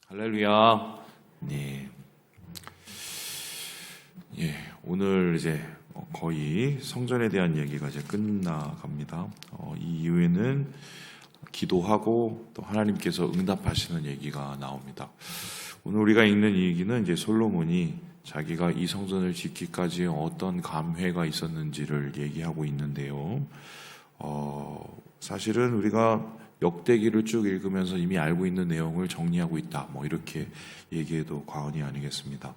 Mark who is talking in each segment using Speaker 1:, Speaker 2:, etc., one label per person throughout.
Speaker 1: 할렐루야. 네. 오늘 이제 거의 성전에 대한 얘기가 이제 끝나갑니다. 이 이후에는 기도하고 또 하나님께서 응답하시는 얘기가 나옵니다. 오늘 우리가 읽는 이 얘기는 이제 솔로몬이 자기가 이 성전을 짓기까지 어떤 감회가 있었는지를 얘기하고 있는데요. 사실은 우리가 역대기를 쭉 읽으면서 이미 알고 있는 내용을 정리하고 있다. 이렇게 얘기해도 과언이 아니겠습니다.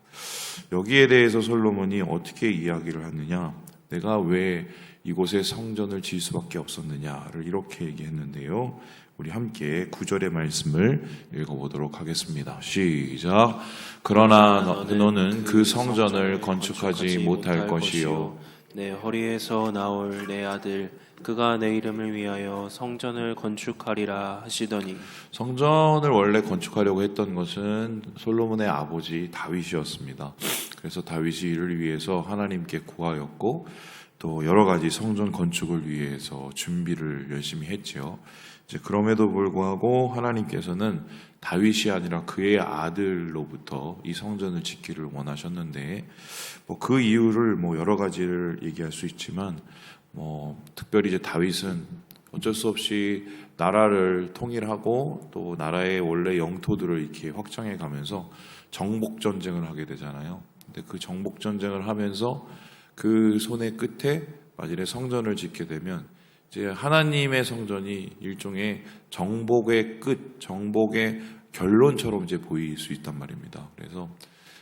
Speaker 1: 여기에 대해서 솔로몬이 어떻게 이야기를 하느냐? 내가 왜 이곳에 성전을 지을 수밖에 없었느냐를 이렇게 얘기했는데요. 우리 함께 9절의 말씀을 읽어보도록 하겠습니다. 시작. 그러나 너는 그 성전을 건축하지 못할 것이요
Speaker 2: 내 허리에서 나올 내 아들 그가 내 이름을 위하여 성전을 건축하리라 하시더니.
Speaker 1: 성전을 원래 건축하려고 했던 것은 솔로몬의 아버지 다윗이었습니다. 그래서 다윗이 이를 위해서 하나님께 구하였고 또 여러 가지 성전 건축을 위해서 준비를 열심히 했지요. 이제 그럼에도 불구하고 하나님께서는 다윗이 아니라 그의 아들로부터 이 성전을 짓기를 원하셨는데 그 이유를 여러 가지를 얘기할 수 있지만 특별히 이제 다윗은 어쩔 수 없이 나라를 통일하고 또 나라의 원래 영토들을 이렇게 확장해 가면서 정복 전쟁을 하게 되잖아요. 근데 그 정복 전쟁을 하면서 그 손의 끝에 만일에 성전을 짓게 되면 이제 하나님의 성전이 일종의 정복의 끝, 정복의 결론처럼 이제 보일 수 있단 말입니다. 그래서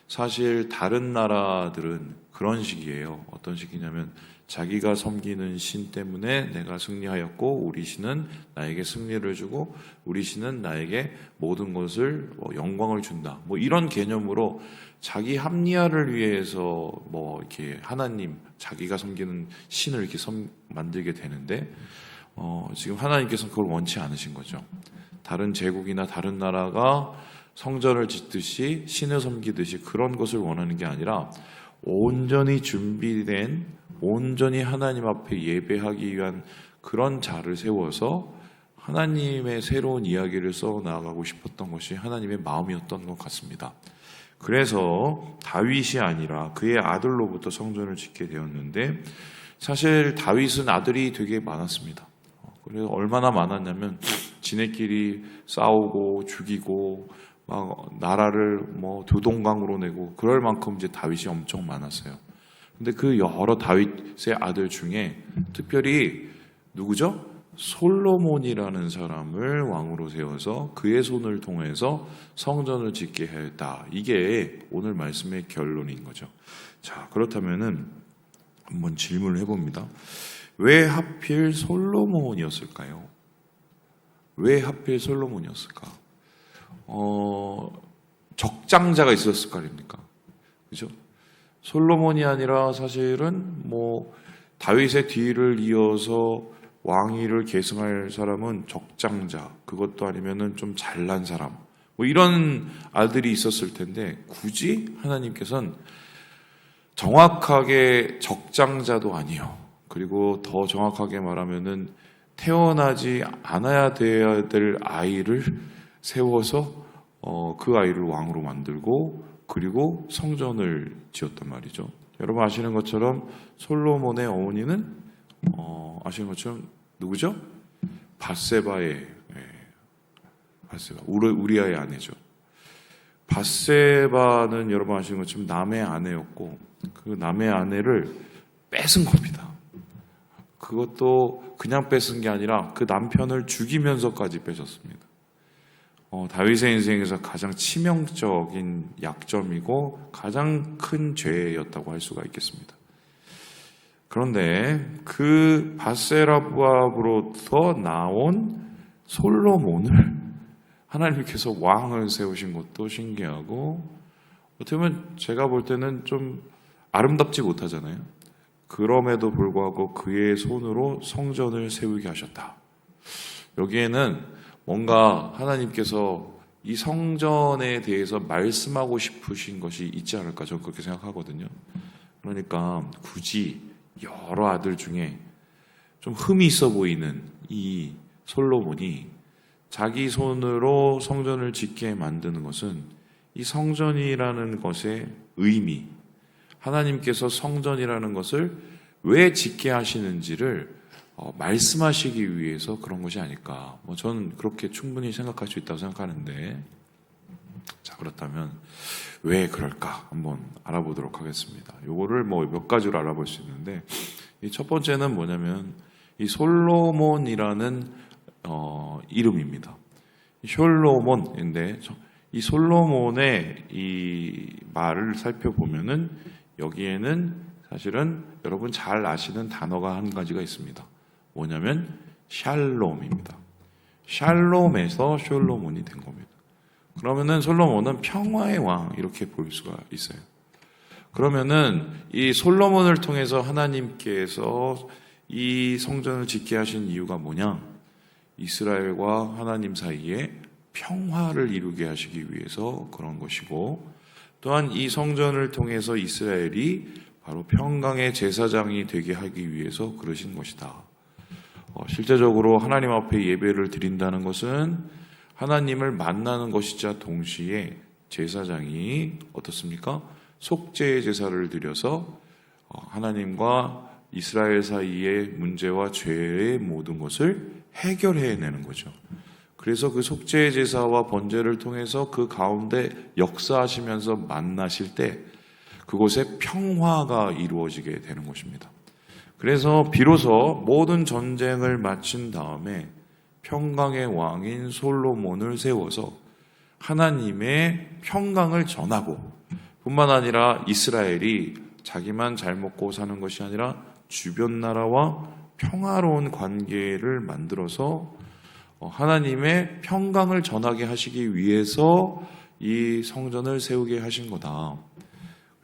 Speaker 1: 사실 다른 나라들은 그런 식이에요. 어떤 식이냐면 자기가 섬기는 신 때문에 내가 승리하였고 우리 신은 나에게 승리를 주고 우리 신은 나에게 모든 것을 영광을 준다. 이런 개념으로 자기 합리화를 위해서 이렇게 하나님 자기가 섬기는 신을 이렇게 만들게 되는데 지금 하나님께서는 그걸 원치 않으신 거죠. 다른 제국이나 다른 나라가 성전을 짓듯이 신을 섬기듯이 그런 것을 원하는 게 아니라 온전히 준비된 온전히 하나님 앞에 예배하기 위한 그런 자를 세워서 하나님의 새로운 이야기를 써 나가고 싶었던 것이 하나님의 마음이었던 것 같습니다. 그래서 다윗이 아니라 그의 아들로부터 성전을 짓게 되었는데 사실 다윗은 아들이 되게 많았습니다. 그래서 얼마나 많았냐면 지네끼리 싸우고 죽이고 막 나라를 두 동강으로 내고 그럴 만큼 이제 다윗이 엄청 많았어요. 근데 그 여러 다윗의 아들 중에 특별히 누구죠? 솔로몬이라는 사람을 왕으로 세워서 그의 손을 통해서 성전을 짓게 했다. 이게 오늘 말씀의 결론인 거죠. 자, 그렇다면은 한번 질문을 해봅니다. 왜 하필 솔로몬이었을까요? 왜 하필 솔로몬이었을까? 적장자가 있었을 거 아닙니까? 그죠? 솔로몬이 아니라 사실은 다윗의 뒤를 이어서 왕위를 계승할 사람은 적장자, 그것도 아니면은 좀 잘난 사람, 이런 아들이 있었을 텐데 굳이 하나님께서는 정확하게 적장자도 아니요. 그리고 더 정확하게 말하면은 태어나지 않아야 될 아이를 세워서 그 아이를 왕으로 만들고 그리고 성전을 지었단 말이죠. 여러분 아시는 것처럼 솔로몬의 어머니는 아시는 것처럼 누구죠? 밧세바의 밧세바 우리아의 아내죠. 밧세바는 여러분 아시는 것처럼 남의 아내였고 그 남의 아내를 뺏은 겁니다. 그것도 그냥 뺏은 게 아니라 그 남편을 죽이면서까지 뺏었습니다. 다윗의 인생에서 가장 치명적인 약점이고 가장 큰 죄였다고 할 수가 있겠습니다. 그런데 그 밧세바로부터 나온 솔로몬을 하나님께서 왕을 세우신 것도 신기하고 어떻게 보면 제가 볼 때는 좀 아름답지 못하잖아요. 그럼에도 불구하고 그의 손으로 성전을 세우게 하셨다. 여기에는 뭔가 하나님께서 이 성전에 대해서 말씀하고 싶으신 것이 있지 않을까 저는 그렇게 생각하거든요. 그러니까 굳이 여러 아들 중에 좀 흠이 있어 보이는 이 솔로몬이 자기 손으로 성전을 짓게 만드는 것은 이 성전이라는 것의 의미, 하나님께서 성전이라는 것을 왜 짓게 하시는지를 말씀하시기 위해서 그런 것이 아닐까. 저는 그렇게 충분히 생각할 수 있다고 생각하는데, 자, 그렇다면 왜 그럴까 한번 알아보도록 하겠습니다. 요거를 몇 가지로 알아볼 수 있는데, 이 첫 번째는 뭐냐면 이 솔로몬이라는 이름입니다. 솔로몬인데 이 솔로몬의 이 말을 살펴보면은 여기에는 사실은 여러분 잘 아시는 단어가 한 가지가 있습니다. 뭐냐면 샬롬입니다. 샬롬에서 솔로몬이 된 겁니다. 그러면은 솔로몬은 평화의 왕 이렇게 볼 수가 있어요. 그러면은 이 솔로몬을 통해서 하나님께서 이 성전을 짓게 하신 이유가 뭐냐? 이스라엘과 하나님 사이에 평화를 이루게 하시기 위해서 그런 것이고, 또한 이 성전을 통해서 이스라엘이 바로 평강의 제사장이 되게 하기 위해서 그러신 것이다. 실제적으로 하나님 앞에 예배를 드린다는 것은 하나님을 만나는 것이자 동시에 제사장이 어떻습니까? 속죄의 제사를 드려서 하나님과 이스라엘 사이의 문제와 죄의 모든 것을 해결해내는 거죠. 그래서 그 속죄의 제사와 번제를 통해서 그 가운데 역사하시면서 만나실 때 그곳에 평화가 이루어지게 되는 것입니다. 그래서 비로소 모든 전쟁을 마친 다음에 평강의 왕인 솔로몬을 세워서 하나님의 평강을 전하고, 뿐만 아니라 이스라엘이 자기만 잘 먹고 사는 것이 아니라 주변 나라와 평화로운 관계를 만들어서 하나님의 평강을 전하게 하시기 위해서 이 성전을 세우게 하신 거다.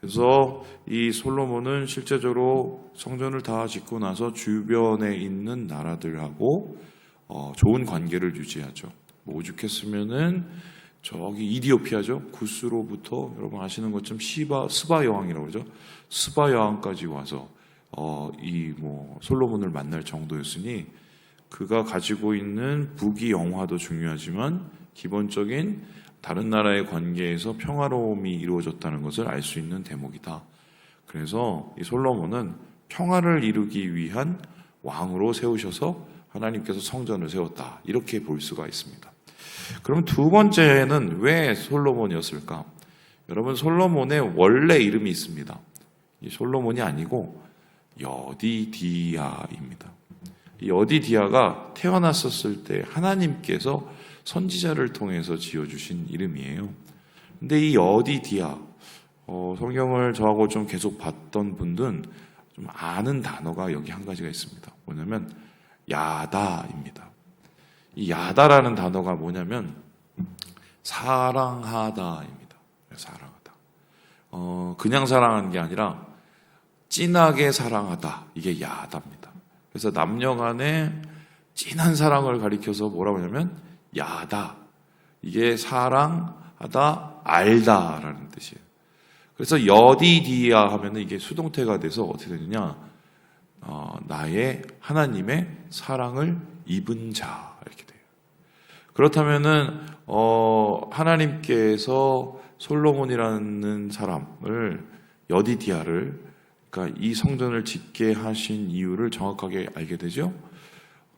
Speaker 1: 그래서 이 솔로몬은 실제적으로 성전을 다 짓고 나서 주변에 있는 나라들하고 좋은 관계를 유지하죠. 오죽했으면은 저기 이디오피아죠. 구스로부터 여러분 아시는 것처럼 스바 여왕이라고 그러죠. 스바 여왕까지 와서 솔로몬을 만날 정도였으니 그가 가지고 있는武기 영화도 중요하지만 기본적인 다른 나라의 관계에서 평화로움이 이루어졌다는 것을 알 수 있는 대목이다. 그래서 이 솔로몬은 평화를 이루기 위한 왕으로 세우셔서 하나님께서 성전을 세웠다. 이렇게 볼 수가 있습니다. 그럼 두 번째는 왜 솔로몬이었을까? 여러분, 솔로몬의 원래 이름이 있습니다. 이 솔로몬이 아니고 여디디야입니다. 이 여디디야가 태어났었을 때 하나님께서 선지자를 통해서 지어주신 이름이에요. 근데 이 여디디야, 성경을 저하고 좀 계속 봤던 분들은 좀 아는 단어가 여기 한 가지가 있습니다. 뭐냐면 야다입니다. 이 야다라는 단어가 뭐냐면 사랑하다입니다. 사랑하다. 그냥 사랑하는 게 아니라 진하게 사랑하다. 이게 야다입니다. 그래서 남녀 간에 진한 사랑을 가리켜서 뭐라고 하냐면 야다. 이게 사랑하다, 알다라는 뜻이에요. 그래서 여디디야 하면은 이게 수동태가 돼서 어떻게 되느냐? 나의 하나님의 사랑을 입은 자 이렇게 돼요. 그렇다면은 하나님께서 솔로몬이라는 사람을 여디디야를 그러니까 이 성전을 짓게 하신 이유를 정확하게 알게 되죠.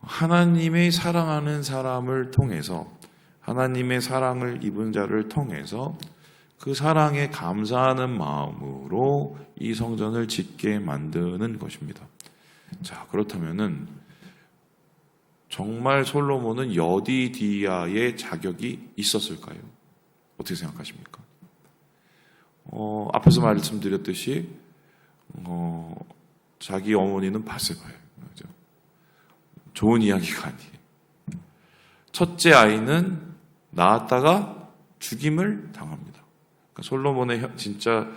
Speaker 1: 하나님의 사랑하는 사람을 통해서 하나님의 사랑을 입은 자를 통해서 그 사랑에 감사하는 마음으로 이 성전을 짓게 만드는 것입니다. 자, 그렇다면은 정말 솔로몬은 여디디야의 자격이 있었을까요? 어떻게 생각하십니까? 앞에서 말씀드렸듯이 자기 어머니는 바세바예요. 그렇죠? 좋은 이야기가 아니에요. 첫째 아이는 낳았다가 죽임을 당합니다. 그러니까 솔로몬의 진짜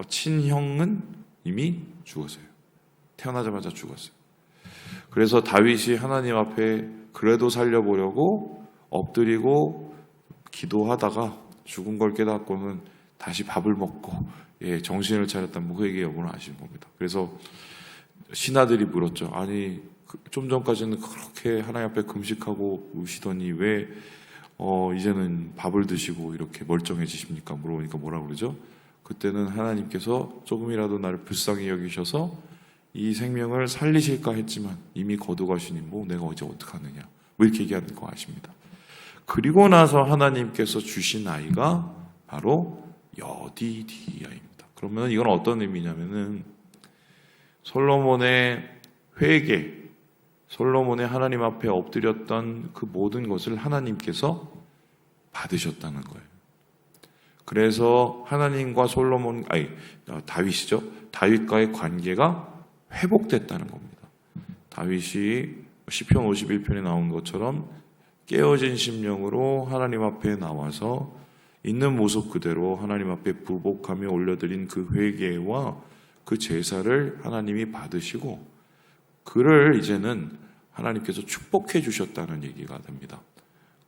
Speaker 1: 친형은 이미 죽었어요. 태어나자마자 죽었어요. 그래서 다윗이 하나님 앞에 그래도 살려보려고 엎드리고 기도하다가 죽은 걸 깨닫고는 다시 밥을 먹고 정신을 차렸던 그 얘기 여러분은 아시는 겁니다. 그래서 신하들이 물었죠. 아니 좀 전까지는 그렇게 하나님 앞에 금식하고 우시더니 왜 이제는 밥을 드시고 이렇게 멀쩡해지십니까? 물어보니까 뭐라 그러죠? 그때는 하나님께서 조금이라도 나를 불쌍히 여기셔서 이 생명을 살리실까 했지만 이미 거두가시니 뭐 내가 어제 어떡하느냐 뭐 이렇게 얘기하는 거 아십니다. 그리고 나서 하나님께서 주신 아이가 바로 여디디아입니다. 그러면 이건 어떤 의미냐면은 솔로몬의 회개, 솔로몬의 하나님 앞에 엎드렸던 그 모든 것을 하나님께서 받으셨다는 거예요. 그래서 하나님과 다윗이죠. 다윗과의 관계가 회복됐다는 겁니다. 다윗이 시편 51편에 나온 것처럼 깨어진 심령으로 하나님 앞에 나와서 있는 모습 그대로 하나님 앞에 부복하며 올려드린 그 회개와 그 제사를 하나님이 받으시고 그를 이제는 하나님께서 축복해 주셨다는 얘기가 됩니다.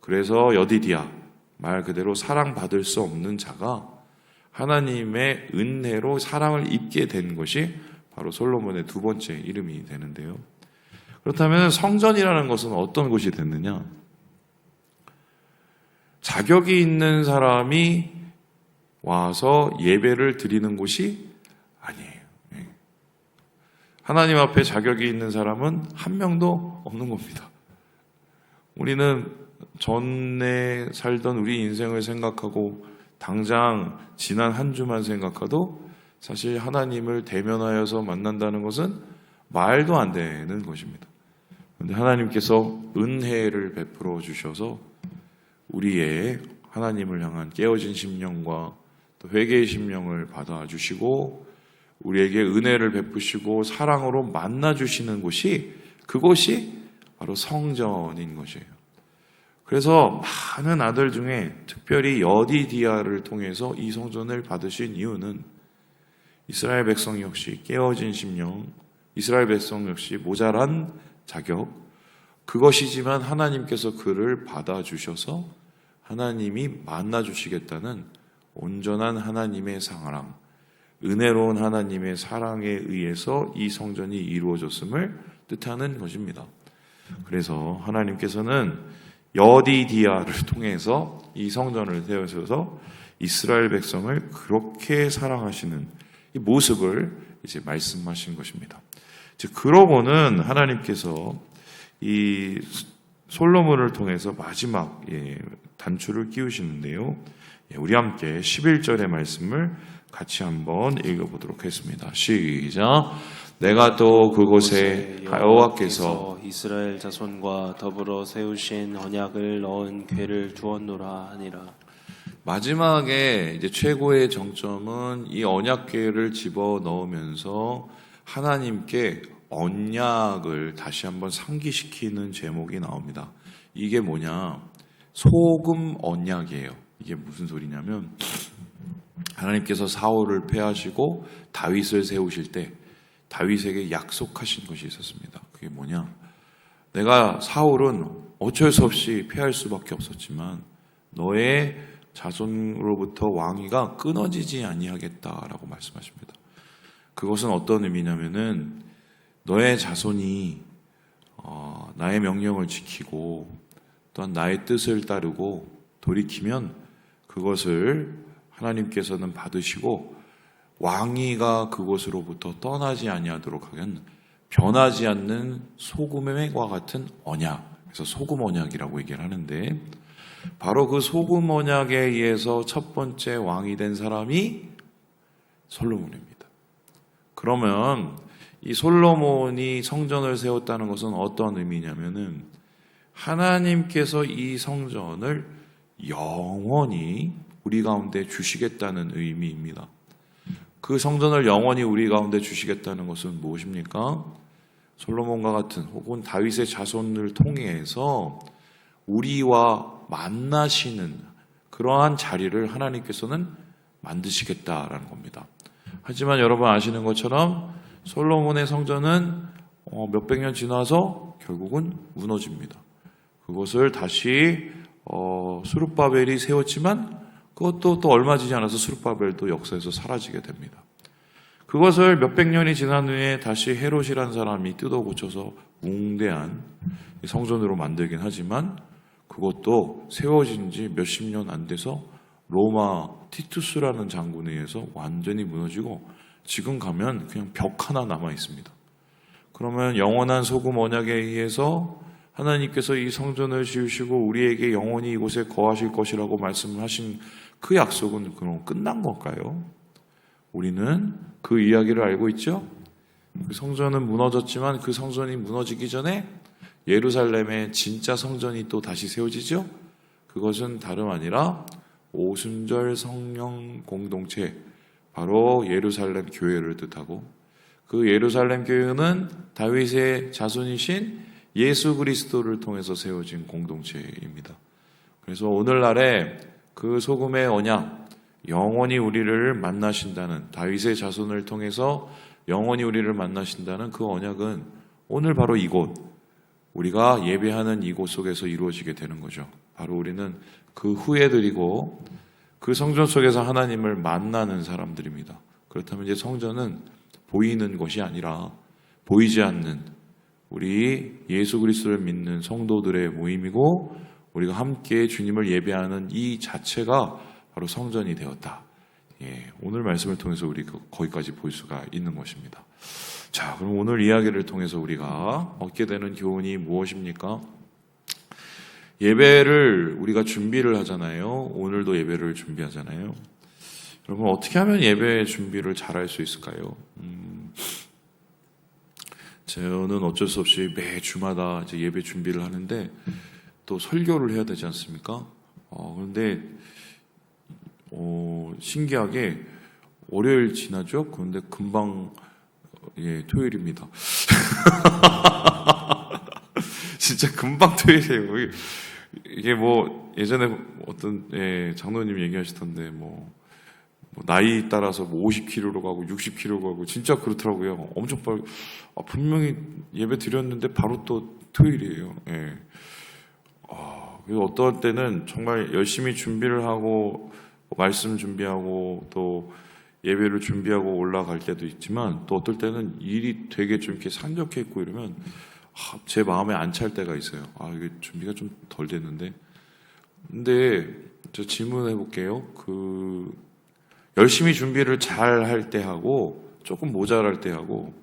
Speaker 1: 그래서 여디디아, 말 그대로 사랑받을 수 없는 자가 하나님의 은혜로 사랑을 입게 된 것이 바로 솔로몬의 두 번째 이름이 되는데요. 그렇다면 성전이라는 것은 어떤 곳이 됐느냐? 자격이 있는 사람이 와서 예배를 드리는 곳이 아니에요. 하나님 앞에 자격이 있는 사람은 한 명도 없는 겁니다. 우리는 전에 살던 우리 인생을 생각하고 당장 지난 한 주만 생각해도 사실 하나님을 대면하여서 만난다는 것은 말도 안 되는 것입니다. 그런데 하나님께서 은혜를 베풀어 주셔서 우리의 하나님을 향한 깨어진 심령과 또 회개의 심령을 받아주시고 우리에게 은혜를 베푸시고 사랑으로 만나주시는 곳이 그곳이 바로 성전인 것이에요. 그래서 많은 아들 중에 특별히 여디디아를 통해서 이 성전을 받으신 이유는 이스라엘 백성 역시 깨어진 심령, 이스라엘 백성 역시 모자란 자격, 그것이지만 하나님께서 그를 받아주셔서 하나님이 만나주시겠다는 온전한 하나님의 사랑, 은혜로운 하나님의 사랑에 의해서 이 성전이 이루어졌음을 뜻하는 것입니다. 그래서 하나님께서는 여디디아를 통해서 이 성전을 세우셔서 이스라엘 백성을 그렇게 사랑하시는 이 모습을 이제 말씀하신 것입니다. 그러고는 하나님께서 이 솔로몬을 통해서 마지막 단추를 끼우시는데요. 우리 함께 11절의 말씀을 같이 한번 읽어보도록 하겠습니다. 시작. 내가 또 그곳에 여호와께서
Speaker 2: 이스라엘 자손과 더불어 세우신 언약을 넣은 궤를 두었노라 하니라.
Speaker 1: 마지막에 이제 최고의 정점은 이 언약궤를 집어 넣으면서 하나님께 언약을 다시 한번 상기시키는 제목이 나옵니다. 이게 뭐냐? 소금 언약이에요. 이게 무슨 소리냐면 하나님께서 사울을 패하시고 다윗을 세우실 때 다윗에게 약속하신 것이 있었습니다. 그게 뭐냐? 내가 사울은 어쩔 수 없이 패할 수밖에 없었지만 너의 자손으로부터 왕위가 끊어지지 아니하겠다라고 말씀하십니다. 그것은 어떤 의미냐면은 너의 자손이 나의 명령을 지키고 또한 나의 뜻을 따르고 돌이키면 그것을 하나님께서는 받으시고 왕위가 그곳으로부터 떠나지 아니하도록 하는 변하지 않는 소금과 같은 언약, 그래서 소금 언약이라고 얘기를 하는데 바로 그 소금 언약에 의해서 첫 번째 왕이 된 사람이 솔로몬입니다. 그러면 이 솔로몬이 성전을 세웠다는 것은 어떤 의미냐면은 하나님께서 이 성전을 영원히 우리 가운데 주시겠다는 의미입니다. 그 성전을 영원히 우리 가운데 주시겠다는 것은 무엇입니까? 솔로몬과 같은 혹은 다윗의 자손을 통해서 우리와 만나시는 그러한 자리를 하나님께서는 만드시겠다라는 겁니다. 하지만 여러분 아시는 것처럼 솔로몬의 성전은 몇백 년 지나서 결국은 무너집니다. 그것을 다시 스룹바벨이 세웠지만 그것도 또 얼마 지지 않아서 스룹바벨도 역사에서 사라지게 됩니다. 그것을 몇백 년이 지난 후에 다시 헤롯이라는 사람이 뜯어 고쳐서 웅대한 성전으로 만들긴 하지만 그것도 세워진 지 몇십 년 안 돼서 로마 티투스라는 장군에 의해서 완전히 무너지고 지금 가면 그냥 벽 하나 남아 있습니다. 그러면 영원한 소금 언약에 의해서 하나님께서 이 성전을 지으시고 우리에게 영원히 이곳에 거하실 것이라고 말씀하신 그 약속은 그럼 끝난 걸까요? 우리는 그 이야기를 알고 있죠? 그 성전은 무너졌지만 그 성전이 무너지기 전에 예루살렘의 진짜 성전이 또 다시 세워지죠? 그것은 다름 아니라 오순절 성령 공동체, 바로 예루살렘 교회를 뜻하고 그 예루살렘 교회는 다윗의 자손이신 예수 그리스도를 통해서 세워진 공동체입니다. 그래서 오늘날에 그 소금의 언약, 영원히 우리를 만나신다는, 다윗의 자손을 통해서 영원히 우리를 만나신다는 그 언약은 오늘 바로 이곳, 우리가 예배하는 이곳 속에서 이루어지게 되는 거죠. 바로 우리는 그 후예들이고 그 성전 속에서 하나님을 만나는 사람들입니다. 그렇다면 이제 성전은 보이는 것이 아니라 보이지 않는 우리 예수 그리스도를 믿는 성도들의 모임이고 우리가 함께 주님을 예배하는 이 자체가 바로 성전이 되었다. 오늘 말씀을 통해서 우리 거기까지 볼 수가 있는 것입니다. 자, 그럼 오늘 이야기를 통해서 우리가 얻게 되는 교훈이 무엇입니까? 예배를 우리가 준비를 하잖아요. 오늘도 예배를 준비하잖아요. 여러분, 어떻게 하면 예배 준비를 잘할 수 있을까요? 저는 어쩔 수 없이 매 주마다 이제 예배 준비를 하는데 또 설교를 해야 되지 않습니까? 그런데 신기하게 월요일 지나죠? 그런데 금방 토요일입니다. 진짜 금방 토요일이에요. 이게 뭐 예전에 어떤 장로님 얘기하시던데 뭐 나이 따라서 뭐 50km로 가고 60km로 가고 진짜 그렇더라고요. 엄청 빨리 분명히 예배 드렸는데 바로 또 토요일이에요. 그래서 어떤 때는 정말 열심히 준비를 하고 말씀 준비하고 또 예배를 준비하고 올라갈 때도 있지만 또 어떨 때는 일이 되게 좀 이렇게 산적해 있고 이러면 제 마음에 안 찰 때가 있어요. 이게 준비가 좀 덜 됐는데. 근데 저 질문해 볼게요. 열심히 준비를 잘 할 때 하고 조금 모자랄 때 하고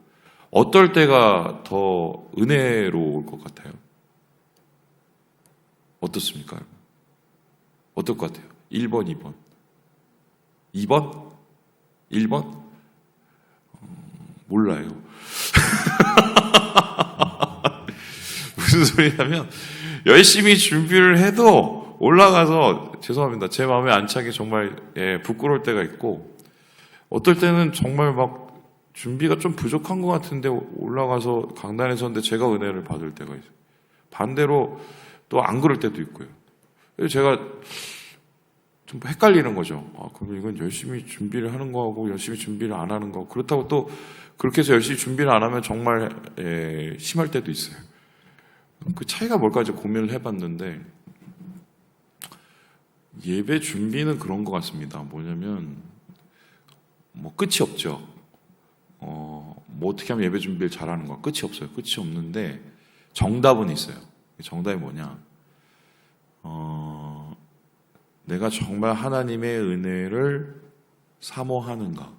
Speaker 1: 어떨 때가 더 은혜로울 것 같아요? 어떻습니까? 어떨 것 같아요? 1번, 2번. 2번? 1번? 몰라요. 무슨 소리냐면 열심히 준비를 해도 올라가서 죄송합니다. 제 마음에 안 차게 정말 부끄러울 때가 있고 어떨 때는 정말 막 준비가 좀 부족한 것 같은데 올라가서 강단에 섰는데 제가 은혜를 받을 때가 있어요. 반대로 또 안 그럴 때도 있고요. 그래서 제가 좀 헷갈리는 거죠. 그럼 이건 열심히 준비를 하는 거하고 열심히 준비를 안 하는 거. 그렇다고 또 그렇게 해서 열심히 준비를 안 하면 정말 심할 때도 있어요. 그 차이가 뭘까 고민을 해봤는데 예배 준비는 그런 것 같습니다. 뭐냐면 뭐 끝이 없죠. 뭐 어떻게 하면 예배 준비를 잘하는 거 끝이 없어요. 끝이 없는데 정답은 있어요. 정답이 뭐냐? 내가 정말 하나님의 은혜를 사모하는가?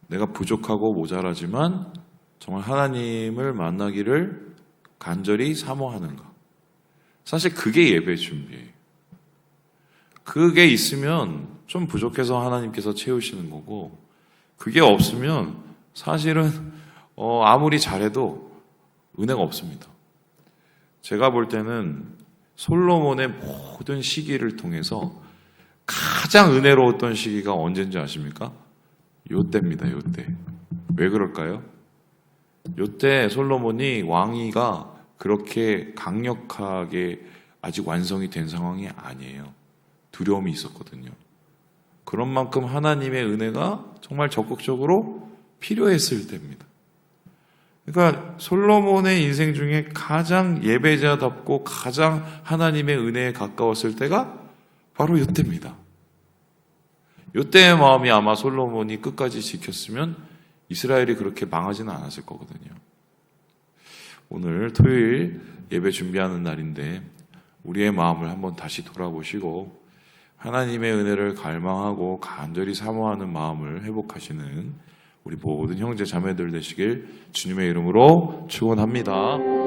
Speaker 1: 내가 부족하고 모자라지만 정말 하나님을 만나기를 간절히 사모하는가? 사실 그게 예배 준비예요. 그게 있으면 좀 부족해서 하나님께서 채우시는 거고 그게 없으면 사실은 아무리 잘해도 은혜가 없습니다. 제가 볼 때는 솔로몬의 모든 시기를 통해서 가장 은혜로웠던 시기가 언제인지 아십니까? 요때입니다. 요때. 왜 그럴까요? 요때 솔로몬이 왕위가 그렇게 강력하게 아직 완성이 된 상황이 아니에요. 두려움이 있었거든요. 그런 만큼 하나님의 은혜가 정말 적극적으로 필요했을 때입니다. 그러니까 솔로몬의 인생 중에 가장 예배자답고 가장 하나님의 은혜에 가까웠을 때가 바로 이때입니다. 이때의 마음이 아마 솔로몬이 끝까지 지켰으면 이스라엘이 그렇게 망하지는 않았을 거거든요. 오늘 토요일 예배 준비하는 날인데 우리의 마음을 한번 다시 돌아보시고 하나님의 은혜를 갈망하고 간절히 사모하는 마음을 회복하시는 우리 모든 형제 자매들 되시길 주님의 이름으로 축원합니다.